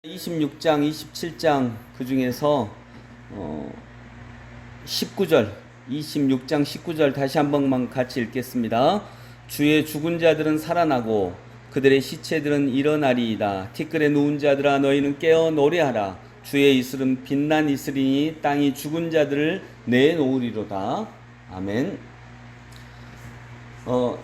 26장, 27장 그 중에서 19절, 26장 19절 다시 한 번만 같이 읽겠습니다. 주의 죽은 자들은 살아나고 그들의 시체들은 일어나리이다. 티끌에 누운 자들아 너희는 깨어 노래하라. 주의 이슬은 빛난 이슬이니 땅이 죽은 자들을 내놓으리로다. 아멘.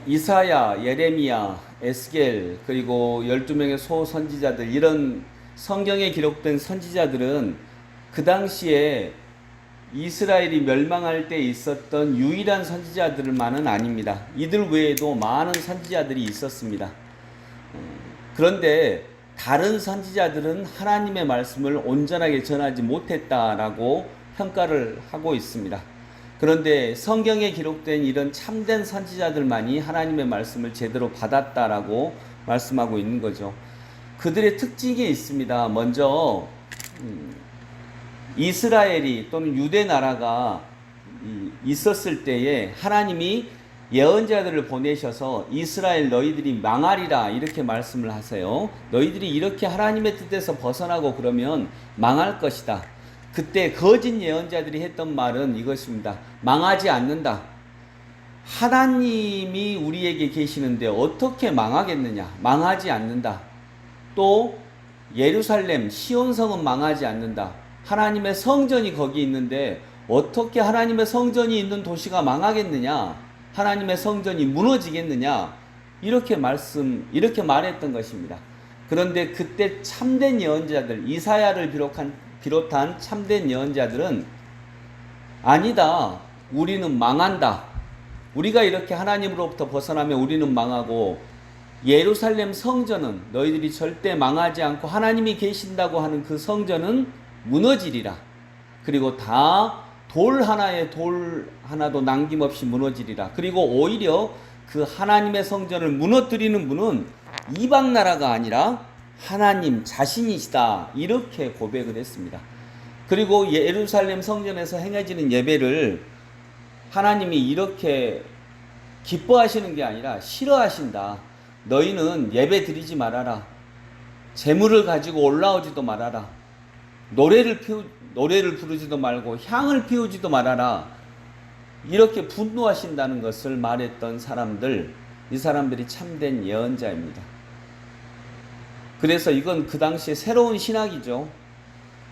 이사야, 예레미야, 에스겔 그리고 12명의 소선지자들, 이런 성경에 기록된 선지자들은 그 당시에 이스라엘이 멸망할 때 있었던 유일한 선지자들만은 아닙니다. 이들 외에도 많은 선지자들이 있었습니다. 그런데 다른 선지자들은 하나님의 말씀을 온전하게 전하지 못했다라고 평가를 하고 있습니다. 그런데 성경에 기록된 이런 참된 선지자들만이 하나님의 말씀을 제대로 받았다라고 말씀하고 있는 거죠. 그들의 특징이 있습니다. 먼저 이스라엘이 또는 유대 나라가 있었을 때에 하나님이 예언자들을 보내셔서 이스라엘 너희들이 망하리라 이렇게 말씀을 하세요. 너희들이 이렇게 하나님의 뜻에서 벗어나고 그러면 망할 것이다. 그때 거짓 예언자들이 했던 말은 이것입니다. 망하지 않는다. 하나님이 우리에게 계시는데 어떻게 망하겠느냐. 망하지 않는다. 또 예루살렘 시온성은 망하지 않는다. 하나님의 성전이 거기 있는데 어떻게 하나님의 성전이 있는 도시가 망하겠느냐. 하나님의 성전이 무너지겠느냐. 이렇게 말했던 것입니다. 그런데 그때 참된 예언자들, 이사야를 비롯한 참된 예언자들은 아니다. 우리는 망한다. 우리가 이렇게 하나님으로부터 벗어나면 우리는 망하고 예루살렘 성전은 너희들이 절대 망하지 않고 하나님이 계신다고 하는 그 성전은 무너지리라. 그리고 다 돌 하나도 남김없이 무너지리라. 그리고 오히려 그 하나님의 성전을 무너뜨리는 분은 이방 나라가 아니라 하나님 자신이시다. 이렇게 고백을 했습니다. 그리고 예루살렘 성전에서 행해지는 예배를 하나님이 이렇게 기뻐하시는 게 아니라 싫어하신다. 너희는 예배 드리지 말아라. 제물을 가지고 올라오지도 말아라. 노래를 부르지도 말고 향을 피우지도 말아라. 이렇게 분노하신다는 것을 말했던 사람들, 이 사람들이 참된 예언자입니다. 그래서 이건 그 당시에 새로운 신학이죠.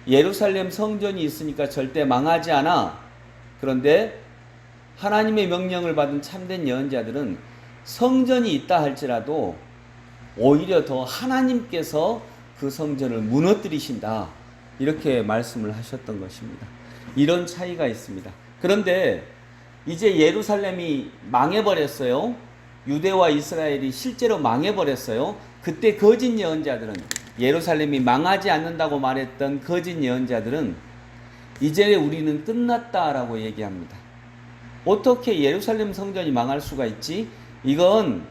예루살렘 성전이 있으니까 절대 망하지 않아. 그런데 하나님의 명령을 받은 참된 예언자들은 성전이 있다 할지라도 오히려 더 하나님께서 그 성전을 무너뜨리신다. 이렇게 말씀을 하셨던 것입니다. 이런 차이가 있습니다. 그런데 이제 예루살렘이 망해버렸어요. 유대와 이스라엘이 실제로 망해버렸어요. 그때 거짓 예언자들은, 예루살렘이 망하지 않는다고 말했던 거짓 예언자들은 이제 우리는 끝났다라고 얘기합니다. 어떻게 예루살렘 성전이 망할 수가 있지? 이건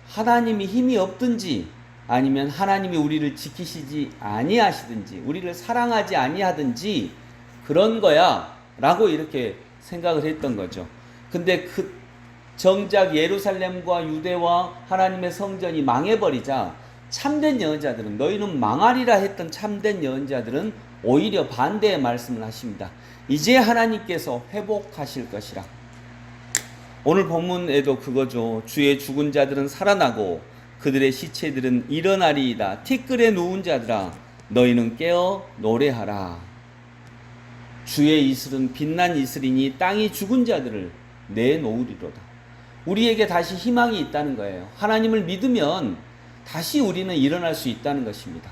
하나님이 힘이 없든지 아니면 하나님이 우리를 지키시지 아니하시든지 우리를 사랑하지 아니하든지 그런 거야 라고 이렇게 생각을 했던 거죠. 근데 정작 예루살렘과 유대와 하나님의 성전이 망해버리자 참된 예언자들은, 너희는 망하리라 했던 참된 예언자들은 오히려 반대의 말씀을 하십니다. 이제 하나님께서 회복하실 것이라. 오늘 본문에도 그거죠. 주의 죽은 자들은 살아나고 그들의 시체들은 일어나리이다. 티끌에 누운 자들아 너희는 깨어 노래하라. 주의 이슬은 빛난 이슬이니 땅이 죽은 자들을 내놓으리로다. 우리에게 다시 희망이 있다는 거예요. 하나님을 믿으면 다시 우리는 일어날 수 있다는 것입니다.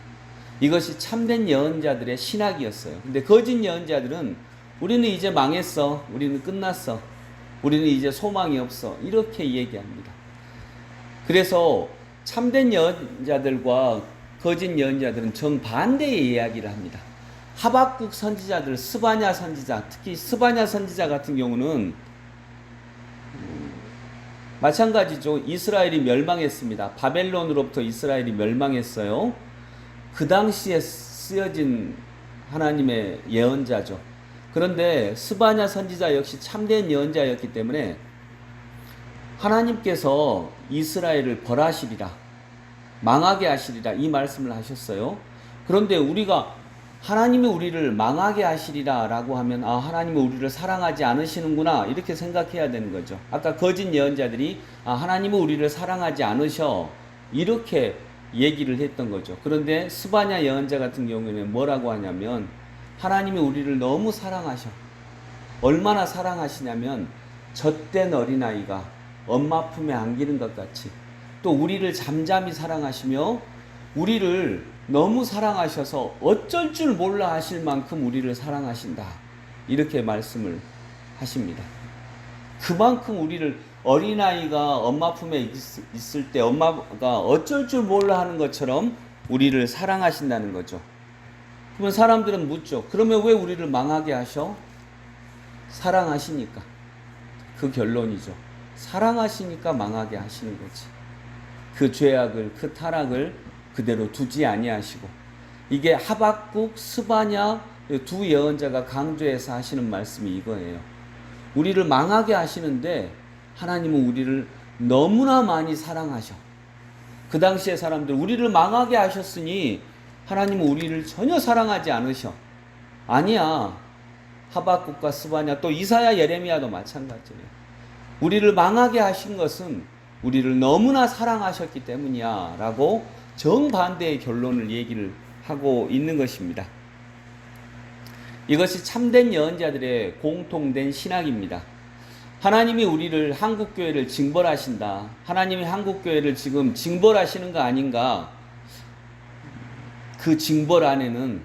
이것이 참된 예언자들의 신학이었어요. 근데 거짓 예언자들은 우리는 이제 망했어. 우리는 끝났어. 우리는 이제 소망이 없어. 이렇게 얘기합니다. 그래서 참된 예언자들과 거짓 예언자들은 정반대의 이야기를 합니다. 하박국 선지자들, 스바냐 선지자, 특히 스바냐 선지자 같은 경우는 마찬가지죠. 이스라엘이 멸망했습니다. 바벨론으로부터 이스라엘이 멸망했어요. 그 당시에 쓰여진 하나님의 예언자죠. 그런데 스바냐 선지자 역시 참된 예언자였기 때문에 하나님께서 이스라엘을 벌하시리라, 망하게 하시리라 이 말씀을 하셨어요. 그런데 우리가 하나님이 우리를 망하게 하시리라 라고 하면 하나님이 우리를 사랑하지 않으시는구나 이렇게 생각해야 되는 거죠. 아까 거짓 예언자들이 하나님이 우리를 사랑하지 않으셔 이렇게 얘기를 했던 거죠. 그런데 스바냐 예언자 같은 경우에는 뭐라고 하냐면 하나님이 우리를 너무 사랑하셔. 얼마나 사랑하시냐면 젖된 어린아이가 엄마 품에 안기는 것 같이 또 우리를 잠잠히 사랑하시며 우리를 너무 사랑하셔서 어쩔 줄 몰라 하실 만큼 우리를 사랑하신다. 이렇게 말씀을 하십니다. 그만큼 우리를 어린아이가 엄마 품에 있을 때 엄마가 어쩔 줄 몰라 하는 것처럼 우리를 사랑하신다는 거죠. 그러면 사람들은 묻죠. 그러면 왜 우리를 망하게 하셔? 사랑하시니까. 그 결론이죠. 사랑하시니까 망하게 하시는 거지. 그 죄악을, 그 타락을 그대로 두지 아니하시고, 이게 하박국, 스바냐 두 예언자가 강조해서 하시는 말씀이 이거예요. 우리를 망하게 하시는데 하나님은 우리를 너무나 많이 사랑하셔. 그 당시의 사람들 우리를 망하게 하셨으니 하나님은 우리를 전혀 사랑하지 않으셔. 아니야. 하박국과 스바냐 또 이사야 예레미야도 마찬가지예요. 우리를 망하게 하신 것은 우리를 너무나 사랑하셨기 때문이야 라고 정반대의 결론을 얘기를 하고 있는 것입니다. 이것이 참된 예언자들의 공통된 신학입니다. 하나님이 우리를 한국교회를 징벌하신다. 하나님이 한국교회를 지금 징벌하시는 거 아닌가. 그 징벌 안에는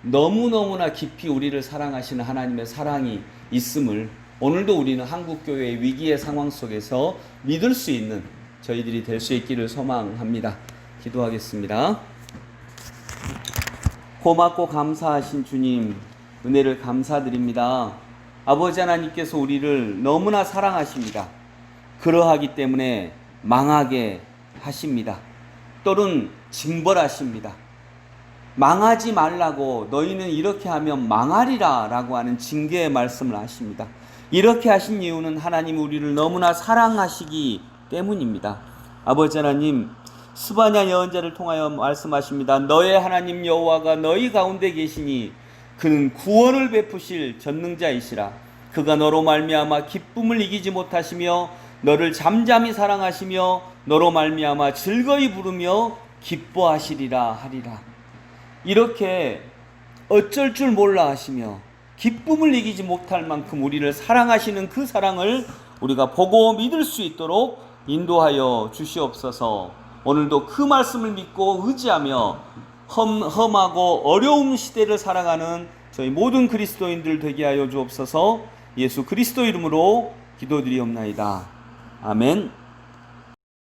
너무너무나 깊이 우리를 사랑하시는 하나님의 사랑이 있음을 오늘도 우리는 한국교회의 위기의 상황 속에서 믿을 수 있는 저희들이 될 수 있기를 소망합니다. 기도하겠습니다. 고맙고 감사하신 주님, 은혜를 감사드립니다. 아버지 하나님께서 우리를 너무나 사랑하십니다. 그러하기 때문에 망하게 하십니다. 또는 징벌하십니다. 망하지 말라고 너희는 이렇게 하면 망하리라 라고 하는 징계의 말씀을 하십니다. 이렇게 하신 이유는 하나님 우리를 너무나 사랑하시기 때문입니다. 아버지 하나님, 스바냐 예언자를 통하여 말씀하십니다. 너의 하나님 여호와가 너희 가운데 계시니 그는 구원을 베푸실 전능자이시라. 그가 너로 말미암아 기쁨을 이기지 못하시며 너를 잠잠히 사랑하시며 너로 말미암아 즐거이 부르며 기뻐하시리라 하리라. 이렇게 어쩔 줄 몰라 하시며 기쁨을 이기지 못할 만큼 우리를 사랑하시는 그 사랑을 우리가 보고 믿을 수 있도록 인도하여 주시옵소서. 오늘도 그 말씀을 믿고 의지하며 험하고 어려운 시대를 살아가는 저희 모든 그리스도인들 되게 하여 주옵소서. 예수 그리스도 이름으로 기도드리옵나이다. 아멘.